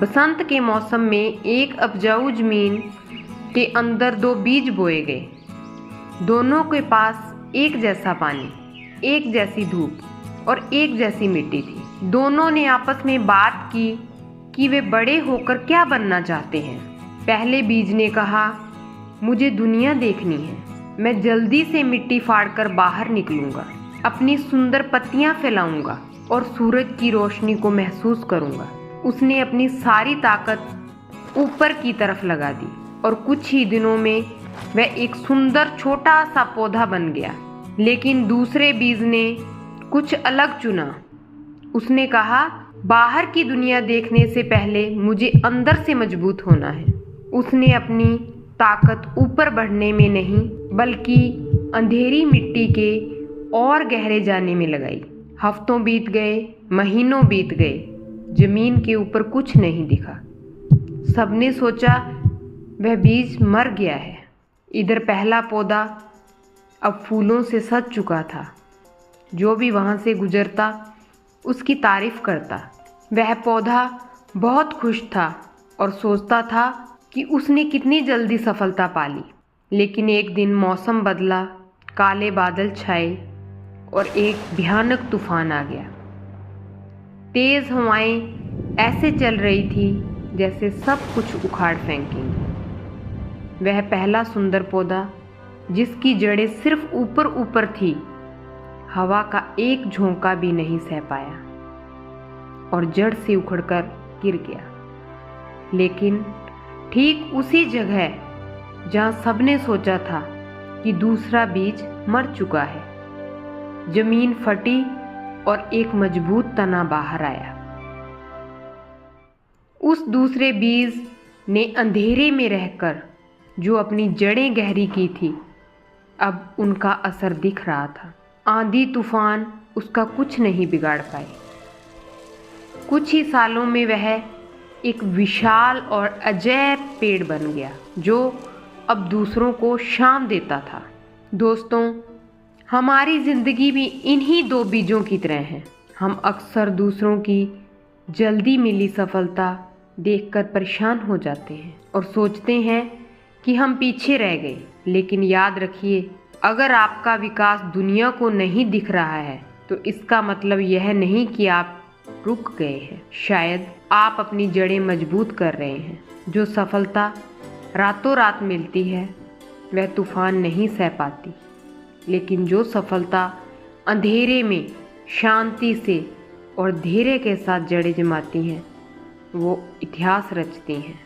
बसंत के मौसम में एक उपजाऊ जमीन के अंदर दो बीज बोए गए। दोनों के पास एक जैसा पानी, एक जैसी धूप और एक जैसी मिट्टी थी। दोनों ने आपस में बात की कि वे बड़े होकर क्या बनना चाहते हैं। पहले बीज ने कहा, मुझे दुनिया देखनी है। मैं जल्दी से मिट्टी फाड़कर बाहर निकलूंगा, अपनी सुंदर पत्तियां फैलाऊंगा और सूरज की रोशनी को महसूस करूंगा। उसने अपनी सारी ताकत ऊपर की तरफ लगा दी और कुछ ही दिनों में वह एक सुंदर छोटा सा पौधा बन गया। लेकिन दूसरे बीज ने कुछ अलग चुना। उसने कहा, बाहर की दुनिया देखने से पहले मुझे अंदर से मजबूत होना है। उसने अपनी ताकत ऊपर बढ़ने में नहीं बल्कि अंधेरी मिट्टी के और गहरे जाने में लगाई। हफ्तों बीत गए, महीनों बीत गए, जमीन के ऊपर कुछ नहीं दिखा। सबने सोचा वह बीज मर गया है। इधर पहला पौधा अब फूलों से सज चुका था। जो भी वहां से गुजरता उसकी तारीफ करता। वह पौधा बहुत खुश था और सोचता था कि उसने कितनी जल्दी सफलता पाली। लेकिन एक दिन मौसम बदला, काले बादल छाए और एक भयानक तूफान आ गया। तेज हवाएं ऐसे चल रही थी जैसे सब कुछ उखाड़ फेंकेंगी। वह पहला सुंदर पौधा जिसकी जड़ें सिर्फ ऊपर ऊपर थी, हवा का एक झोंका भी नहीं सह पाया और जड़ से उखड़कर गिर गया। लेकिन ठीक उसी जगह जहां सबने सोचा था कि दूसरा बीज मर चुका है, जमीन फटी और एक मजबूत तना बाहर आया। उस दूसरे बीज ने अंधेरे में रहकर जो अपनी जड़ें गहरी की थी, अब उनका असर दिख रहा था। आंधी तूफान उसका कुछ नहीं बिगाड़ पाए। कुछ ही सालों में वह एक विशाल और अजैब पेड़ बन गया जो अब दूसरों को छांव देता था। दोस्तों, हमारी जिंदगी भी इन्हीं दो बीजों की तरह है। हम अक्सर दूसरों की जल्दी मिली सफलता देखकर परेशान हो जाते हैं और सोचते हैं कि हम पीछे रह गए। लेकिन याद रखिए, अगर आपका विकास दुनिया को नहीं दिख रहा है तो इसका मतलब यह नहीं कि आप रुक गए हैं। शायद आप अपनी जड़ें मजबूत कर रहे हैं। जो सफलता रातों रात मिलती है वह तूफान नहीं सह पाती, लेकिन जो सफलता अंधेरे में शांति से और धैर्य के साथ जड़ें जमाती हैं वो इतिहास रचती हैं।